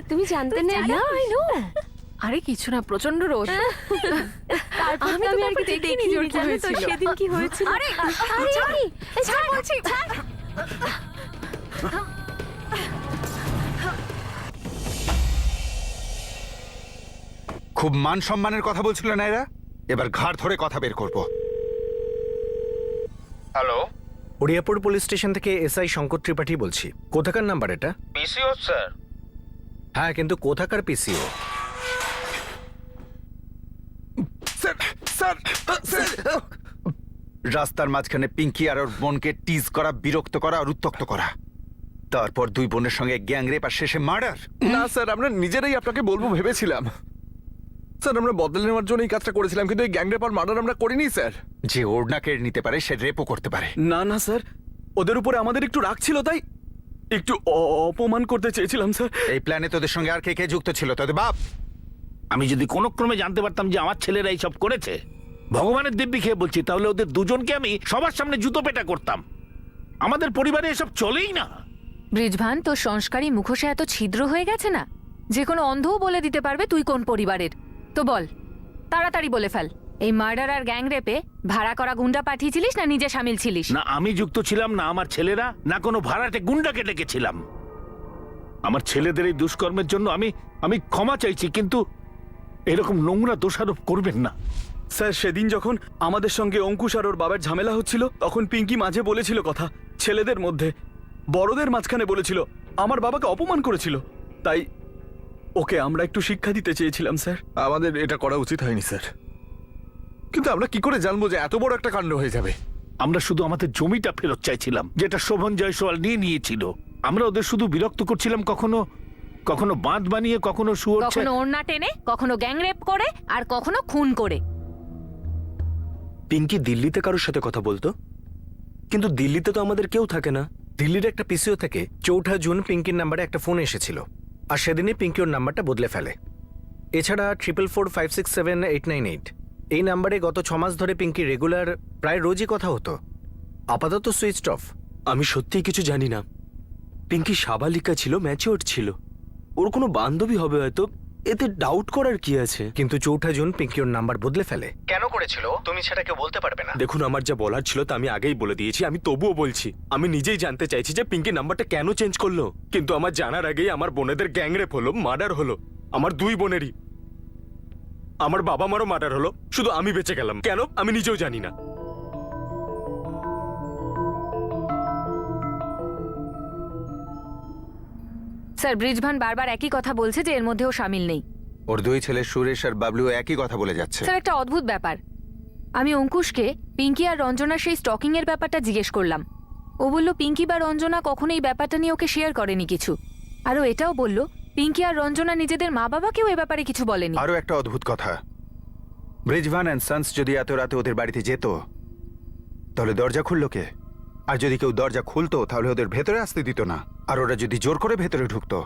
তুমি জানতে না এটা? I know. আরে কিছু না, প্রচন্ড রোদ। তারপর আমি তো তো আর ব্যাপারটা দেখিনি, দেখিনি, ওর কি জানো তো হয়েছিল। সেদিন কি হয়েছিল? আরে আরে ছাড় বলছি, ছাড়। খুব মান সম্মানের কথা বলছিল না এরা, এবার ঘাড় ধরে কথা বের করব। হ্যালো, ওড়িয়াপুর পুলিশ স্টেশন থেকে এসআই শঙ্কর ত্রিপাঠী বলছি। কোথাকার নাম্বার এটা? PCO sir. হ্যাঁ, কিন্তু কোথাকার পিসিও? রাস্তার মাঝখানে পিঙ্কি আর ওর বোনকে টিজ করা, বিরক্ত করা আর উত্ত্যক্ত করা, তারপর দুই বোনের সঙ্গে গ্যাংরেপ আর শেষে মার্ডার। না স্যার, আমরা নিজেরাই আপনাকে বলবো ভেবেছিলাম স্যার, আমরা বদলে নেওয়ার জন্য এই কাজটা করেছিলাম, কিন্তু এই গ্যাংরেপ আর মার্ডার আমরা করিনি স্যার। যে ওড়না কেড়ে নিতে পারে সে রেপও করতে পারে। না না স্যার, ওদের উপরে আমাদের একটু রাগ ছিল, তাই একটু অপমান করতে চেয়েছিলাম স্যার। এই প্ল্যানে তোদের সঙ্গে আর কে কে যুক্ত ছিল? তোদের বাপ? আমি যদি কোনো ক্রমে জানতে পারতাম যে আমার ছেলেরা এইসব করেছে, ভগবানের দিব্যি খেয়ে বলছি, তাহলে ওদের দুজনকে আমি সবার সামনে জুতো পেটা করতাম। আমাদের পরিবারে এসব চলেই না। ব্রিজভান, তোর সংস্কারী মুখোশে এত ছিদ্র হয়ে গেছে না, যে কোনো অন্ধও বলে দিতে পারবে তুই কোন পরিবারের। তো বল, তাড়াতাড়ি বলে ফেল। এই মার্ডার আর গ্যাংরেপে ভাড়া করা গুন্ডা পাঠিয়েছিলিস না নিজে সামিল ছিলিস? না আমি যুক্ত ছিলাম, না আমার ছেলেরা, না কোনো ভাড়াটে গুন্ডাকে ডেকেছিলাম। আমার ছেলেদের এই দুষ্কর্মের জন্য আমি ক্ষমা চাইছি, কিন্তু এরকম নোংরা দোষারোপ করবেন না। স্যার, সেদিন যখন আমাদের সঙ্গে অঙ্কুশ আর ওর বাবার ঝামেলা হচ্ছিল, তখন পিঙ্কি মাঝে বলেছিল কথা, ছেলেদের মধ্যে বড়দের মাঝখানে বলেছিল, আমার বাবাকে অপমান করেছিল, তাই ওকে আমরা একটু শিক্ষা দিতে চেয়েছিলাম স্যার। আমাদের এটা করা উচিত হয়নি স্যার, কিন্তু আমরা কি করে জানবো যে এত বড় একটা কাণ্ড হয়ে যাবে? আমরা শুধু আমাদের জমিটা ফেরত চাইছিলাম, যেটা শোভন জয়সওয়াল নিয়ে নিয়েছিল। আমরা ওদের শুধু বিরক্ত করছিলাম, কখনো বাঁধ বানিয়ে, কখনো শুয়োর কখনো ওড়না টেনে, কখনো গ্যাংরেপ করে, আর কখনো খুন করে। পিঙ্কি দিল্লিতে কারোর সাথে কথা বলতো, কিন্তু দিল্লিতে তো আমাদের কেউ থাকে না। দিল্লির একটা পিসিও থেকে 4 জুন পিঙ্কির নাম্বারে একটা ফোন এসেছিল, আর সেদিনই পিঙ্কি ওর নাম্বারটা বদলে ফেলে। এছাড়া 44456789 এই নাম্বারে গত 6 মাস ধরে পিঙ্কি রেগুলার প্রায় রোজই কথা হতো। আপাতত সুইচড অফ। আমি সত্যিই কিছু জানি না। পিঙ্কি সাবালিকা ছিল, ম্যাচিওর ছিল, ওর কোনো বান্ধবী হবে হয়তো, এতে ডাউট করার কি আছে? কিন্তু 4 জুন পিঙ্কি ওর নাম্বার বদলে ফেলে। কেন করেছিল তুমি সেটা কেউ বলতে পারবে না। দেখুন, আমার যা বলার ছিল তা আমি আগেই বলে দিয়েছি। আমি তবুও বলছি, আমি নিজেই জানতে চাইছি যে পিঙ্কি নাম্বারটা কেন চেঞ্জ করলো। কিন্তু আমার জানার আগেই আমার বোনেদের গ্যাংরেপ হলো, মার্ডার হলো, আমার দুই বোনেরই। আমার বাবা মারও মার্ডার হলো, শুধু আমি বেঁচে গেলাম কেন আমি নিজেও জানি না। স্যার, ব্রিজভান বারবার একই কথা বলছে যে এর মধ্যেও সামিল নেই। ওর দুই ছেলে সুরেশ আর বাবলু একই কথা বলে যাচ্ছে। স্যার একটা অদ্ভুত ব্যাপার, আমি অঙ্কুশকে পিঙ্কি আর রঞ্জনার সেই স্টকিং এর ব্যাপারটা জিজ্ঞেস করলাম। ও বলল পিঙ্কি বা রঞ্জনা কখনো এই ব্যাপারটা নিয়ে ওকে শেয়ার করেনি কিছু। আর ও এটাও বলল পিঙ্কি আর রঞ্জনা নিজেদের মা বাবাকেও এ ব্যাপারে কিছু বলেনি। আরো একটা অদ্ভুত কথা, ব্রিজভান অ্যান্ড সন্স যদি এত রাতে ওদের বাড়িতে যেত তাহলে দরজা খুললো কে? আর যদি কেউ দরজা খুলতো তাহলে ওদের ভেতরে আসতে দিত না। আর ওরা যদি জোর করে ভেতরে ঢুকতো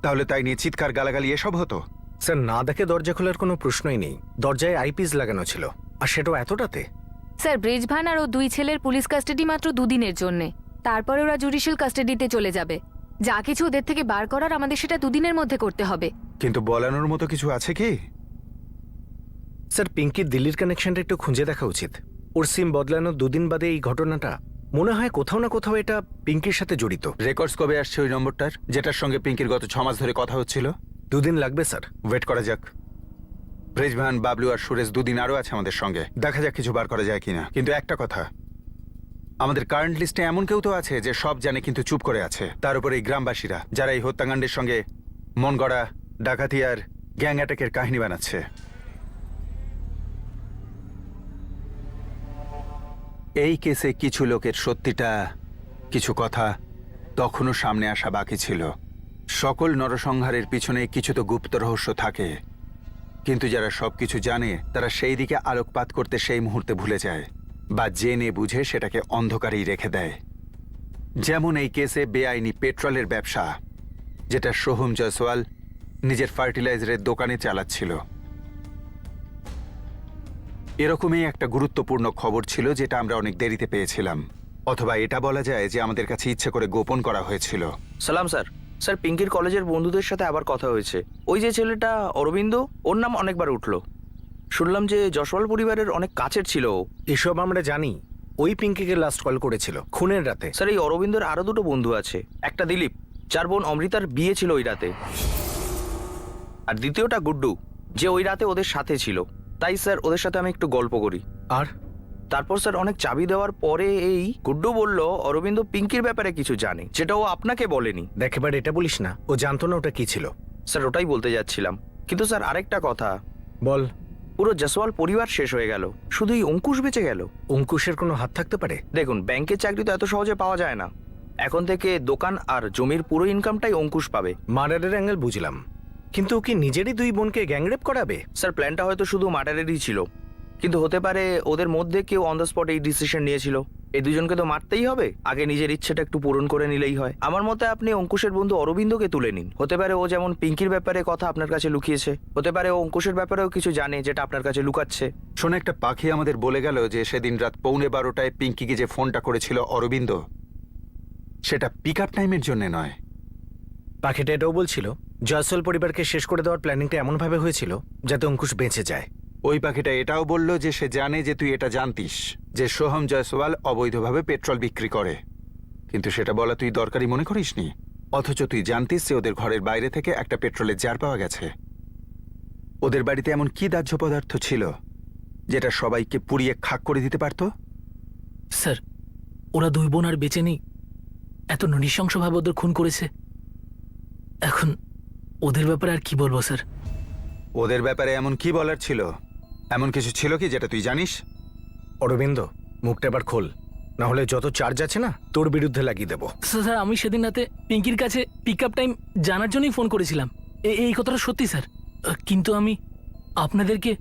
তাহলে তাই নিয়ে চিৎকার গালাগালি এসব হতো। স্যার, না দেখে দরজা খোলার কোনো প্রশ্নই নেই। দরজায় আইপিস লাগানো ছিল, আর সেটাও এতটাতে। স্যার ব্রিজভান আর ও দুই ছেলের পুলিশ কাস্টাডি মাত্র 2 দিনের জন্যে, তারপরে ওরা জুডিশিয়াল কাস্টাডিতে চলে যাবে। যা কিছু ওদের থেকে বার করার আমাদের সেটা 2 দিনের মধ্যে করতে হবে। কিন্তু বলানোর মতো কিছু আছে কি? স্যার, পিঙ্কির দিল্লির কানেকশনটা একটু খুঁজে দেখা উচিত। ওর সিম বদলানোর 2 দিন বাদে এই ঘটনাটা, মনে হয় কোথাও না কোথাও এটা পিঙ্কির সাথে জড়িত। রেকর্ডস কবে আসছে ওই নম্বরটার, যেটার সঙ্গে পিঙ্কির গত 6 মাস ধরে কথা হচ্ছিল? 2 দিন লাগবে স্যার। ওয়েট করা যাক। ব্রিজভান, বাবলু আর সুরেশ 2 দিন আরো আছে আমাদের সঙ্গে। দেখা যাক কিছু বার করা যায় কিনা। কিন্তু একটা কথা, আমাদের কারেন্ট লিস্টে এমন কেউ তো আছে যে সব জানে কিন্তু চুপ করে আছে। তার উপরে এই গ্রামবাসীরা, যারা এই হত্যাকাণ্ডের সঙ্গে মন গড়া ডাকাতি আর গ্যাং অ্যাটাকের কাহিনী বানাচ্ছে। এই কেসে কিছু লোকের সত্যিটা, কিছু কথা তখনও সামনে আসা বাকি ছিল। সকল নরসংহারের পিছনে কিছু তো গুপ্ত রহস্য থাকে, কিন্তু যারা সবকিছু জানে তারা সেই দিকে আলোকপাত করতে সেই মুহূর্তে ভুলে যায়, বা জেনে বুঝে সেটাকে অন্ধকারেই রেখে দেয়। যেমন এই কেসে বেআইনি পেট্রোলের ব্যবসা, যেটা সোহম জয়সওয়াল নিজের ফার্টিলাইজারের দোকানে চালাচ্ছিল। এরকমই একটা গুরুত্বপূর্ণ খবর ছিল যেটা আমরা অনেক দেরিতে পেয়েছিলাম, অথবা এটা বলা যায় যে আমাদের কাছে ইচ্ছে করে গোপন করা হয়েছিল। সালাম স্যার। স্যার, পিঙ্কির কলেজের বন্ধুদের সাথে আবার কথা হয়েছে। ওই যে ছেলেটা অরবিন্দ, ওর নাম অনেকবার উঠলো। শুনলাম যে যশওয়াল পরিবারের অনেক কাছের ছিল ও। এসব আমরা জানি। ওই পিঙ্কিকে লাস্ট কল করেছিল খুনের রাতে। স্যার, এই অরবিন্দর আরো 2টো বন্ধু আছে। একটা দিলীপ, যার বোন অমৃতার বিয়ে ছিল ওই রাতে, আর দ্বিতীয়টা গুড্ডু, যে ওই রাতে ওদের সাথে ছিল। তাই স্যার ওদের সাথে আমি একটু গল্প করি। আর তারপর স্যার অনেক চাবি দেওয়ার পরে এই গুড্ডু বলল অরবিন্দ পিঙ্কির ব্যাপারে কিছু জানে, যেটা ও আপনাকে বলেনি। দেখ, এবার এটা বলিস না, ও জানতো না ওটা কি ছিল। স্যার ওটাই বলতে যাচ্ছিলাম। কিন্তু স্যার আরেকটা কথা। বল। পুরো জসওয়াল পরিবার শেষ হয়ে গেল, শুধু এই অঙ্কুশ বেঁচে গেল। অঙ্কুশের কোনো হাত থাকতে পারে? দেখুন, ব্যাংকের চাকরি তো এত সহজে পাওয়া যায় না। এখন থেকে দোকান আর জমির পুরো ইনকামটাই অঙ্কুশ পাবে। মার্ডারের অ্যাঙ্গেল বুঝলাম, কিন্তু ও কি নিজেরই 2 বোনকে গ্যাংরেপ করাবে? স্যার প্ল্যানটা হয়তো শুধু মার্ডারেরই ছিল, কিন্তু হতে পারে ওদের মধ্যে কেউ অন দ্য স্পট এই ডিসিশন নিয়েছিল। এই দুজনকে তো মারতেই হবে, আগে নিজের ইচ্ছেটা একটু পূরণ করে নিলেই হয়। আমার মতে আপনি অঙ্কুশের বন্ধু অরবিন্দকে তুলে নিন। হতে পারে ও যেমন পিঙ্কির ব্যাপারে কথা আপনার কাছে লুকিয়েছে, হতে পারে ও অঙ্কুশের ব্যাপারেও কিছু জানে যেটা আপনার কাছে লুকাচ্ছে। শোনো, একটা পাখি আমাদের বলে গেল যে সেদিন রাত 11:15 পিঙ্কিকে যে ফোনটা করেছিল অরবিন্দ, সেটা পিক আপ টাইমের জন্য নয়। পাখিটা এটাও বলছিল জয়সওয়াল পরিবারকে শেষ করে দেওয়ার প্ল্যানিংটা এমনভাবে হয়েছিল যাতে অঙ্কুশ বেঁচে যায়। ওই পাখিটা এটাও বলল যে সে জানে যে তুই এটা জানতিস যে সোহম জয়সওয়াল অবৈধভাবে পেট্রোল বিক্রি করে, কিন্তু সেটা বলা তুই দরকারি মনে করিসনি। অথচ তুই জানতিস যে ওদের ঘরের বাইরে থেকে একটা পেট্রোলের জার পাওয়া গেছে। ওদের বাড়িতে এমন কি দাহ্য পদার্থ ছিল যেটা সবাইকে পুড়িয়ে খাক করে দিতে পারত? স্যার, ওরা 2 বোন আর বেঁচে নেই। এত নৃশংসভাবে ওদের খুন করেছে। এখন ওদের ব্যাপারে আর কি বলবো স্যার? ওদের ব্যাপারে এমন কি বলার ছিল? এমন কিছু ছিল কি যেটা তুই জানিস? অরবিন্দ, মুখটা এবার খোল, না হলে যত চার্জ আছে না তোর বিরুদ্ধে লাগিয়ে দেবো। স্যার, আমি সেদিন রাতে পিঙ্কির কাছে পিক আপ টাইম জানার জন্যই ফোন করেছিলাম। এই কথাটা সত্যি স্যার, কিন্তু আমি আপনাদেরকে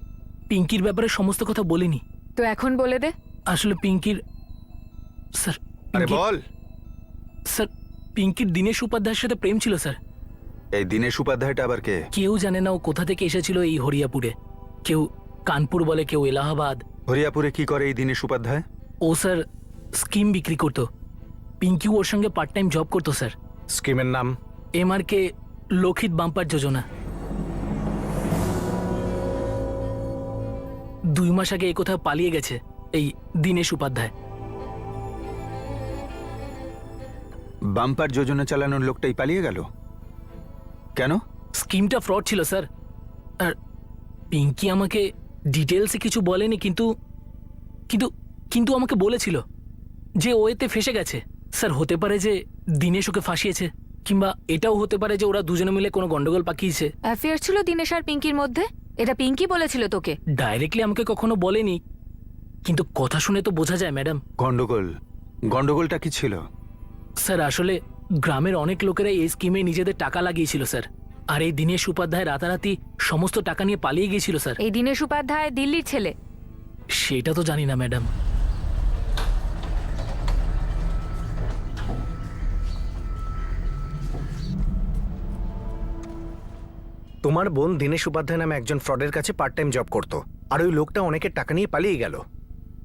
পিঙ্কির ব্যাপারে সমস্ত কথা বলিনি। তো এখন বলে দে। আসলে পিঙ্কির স্যার, আরে বল। স্যার, পিঙ্কির দীনেশ উপাধ্যায়ের সাথে প্রেম ছিল স্যার। এই দীনেশ উপাধ্যায়টা আবার কে? কেউ জানে না ও কোথা থেকে এসেছিল এই হরিয়াপুরে। কেউ কানপুর বলে, কেউ এলাহাবাদ। হরিয়াপুরে কি করে এই দীনেশ উপাধ্যায়? ও স্যার স্কিম বিক্রি করতো। পিঙ্কিও ওর সঙ্গে পার্ট টাইম জব করতো স্যার। স্কিমের নাম? MRK লক্ষিত বাম্পার যোজনা। 2 মাস আগে এই কোথাও পালিয়ে গেছে এই দীনেশ উপাধ্যায়। বাম্পার যোজনা চালানোর লোকটাই পালিয়ে গেল কেন? স্কিমটা ফ্রড ছিল স্যার। আর পিঙ্কি আমাকে ডিটেলসে কিছু বলেনি, কিন্তু কিন্তু কিন্তু আমাকে বলেছিল যে ও এতে ফেসে গেছে। স্যার, হতে পারে যে দীনেশ ওকে ফাঁসিয়েছে। কিংবা এটাও হতে পারে যে ওরা দুজনে মিলে কোনো গন্ডগোল পাকিয়েছে। অ্যাফেয়ার ছিল দিনেশ আর পিঙ্কির মধ্যে? এটা পিঙ্কি বলেছিল তোকে? ডাইরেক্টলি আমাকে কখনো বলেনি, কিন্তু কথা শুনে তো বোঝা যায় ম্যাডাম। গন্ডগোলটা কি ছিল? স্যার আসলে গ্রামের অনেক লোকেরা এই স্কিমে নিজেদের টাকা লাগিয়েছিল স্যার, আর এই দীনেশ উপাধ্যায় রাতারাতি সমস্ত টাকা নিয়ে পালিয়ে গিয়েছিল স্যার। এই দীনেশ উপাধ্যায় দিল্লির ছেলে। সেটা তো জানি না ম্যাডাম। তোমার বোন দীনেশ উপাধ্যায় নামে একজন ফ্রডের কাছে পার্ট টাইম জব করতো, আর ওই লোকটা অনেকের টাকা নিয়ে পালিয়ে গেল।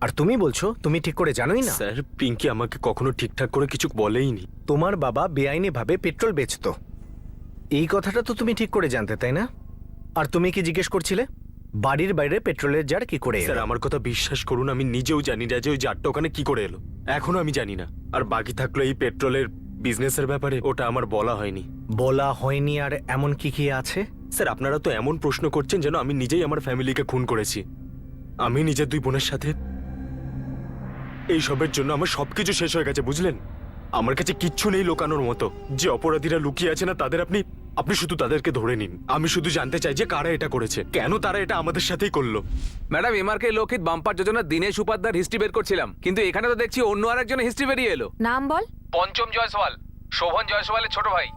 আর তুমি বলছো তুমি ঠিক করে জানোই না? স্যার পিঙ্কি আমাকে কখনো ঠিকঠাক করে কিছু বলেইনি। তোমার বাবা বেআইনিভাবে পেট্রোল বেচতো, এই কথাটা তো তুমি ঠিক করে জানতে, তাই না? আর তুমি কি জিজ্ঞেস করছিলে বাড়ির বাইরে পেট্রোলের জার কি করে এলো? স্যার আমার কথা বিশ্বাস করুন, আমি নিজেও জানি না যে ওই জারটা ওখানে কি করে এলো, এখনো আমি জানি না। আর বাকি থাকলো এই পেট্রোলের বিজনেসের ব্যাপারে, ওটা আমার বলা হয়নি। বলা হয়নি? আর এমন কি কি আছে? স্যার আপনারা তো এমন প্রশ্ন করছেন যেন আমি নিজেই আমার ফ্যামিলিকে খুন করেছি। আমি নিজের দুই বোনের সাথে এইসবের জন্য আমার সবকিছু শেষ হয়ে গেছে, বুঝলেন? আমার কাছে কিচ্ছু নেই লোকানোর মতো। যে অপরাধীরা লুকিয়ে আছে না তাদের আপনি শুধু তাদেরকে ধরে নিন। আমি শুধু জানতে চাই যে কারা এটা করেছে, কেন তারা এটা আমাদের সাথেই করলো। ম্যাডাম এমআরকে লোকহিত বাম্পার যোজনা দীনেশ উপাধ্যায়ের হিস্ট্রি বের করছিলাম, কিন্তু এখানে তো দেখছি অন্য আরেকজনের হিস্ট্রি বেরিয়ে এলো। নাম বল। পঞ্চম জয়সওয়াল, শোভন জয়সওয়ালের ছোট ভাই।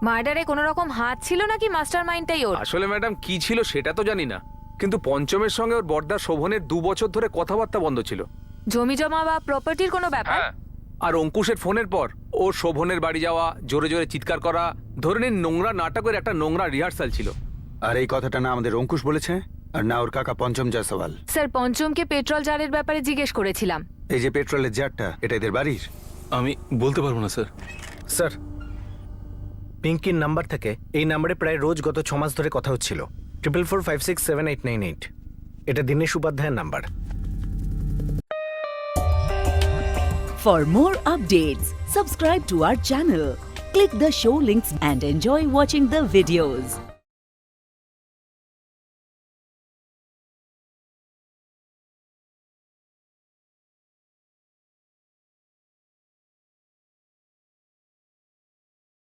মার্ডারে কোনো রকম হাত ছিল নাকি মাস্টার মাইন্ডটাই ওর? আসলে ম্যাডাম কি ছিল সেটা তো জানি না, কিন্তু পঞ্চমের সঙ্গে ওর বর্দা শোভনের 2 বছর ধরে কথাবার্তা বন্ধ ছিল। জমি জমা বা প্রপার্টির কোনো ব্যাপার? আর অঙ্কুশের ফোনের পর ও শোভনের বাড়ি যাওয়া, জোরে জোরে চিৎকার করা, ধরে নিন নোংরা নাটকের একটা নোংরা রিহার্সাল ছিল। আর এই কথাটা না আমাদের অঙ্কুশ বলেছে, আর না ওর কাকা পঞ্চম জয়সওয়াল। স্যার পঞ্চমকে পেট্রোল জারের ব্যাপারে জিজ্ঞেস করেছিলাম। এই যে পেট্রোলের জারটা, এটা এদের বাড়ির? আমি বলতে পারবো না স্যার। স্যার পিঙ্কির নাম্বার থেকে এই নাম্বারে প্রায় রোজ গত 6 মাস ধরে কথা হচ্ছিল। 4445678898। এটা দীনেশ উপাধ্যায়ের number. For more updates, subscribe to our channel, click the show links and enjoy watching the videos.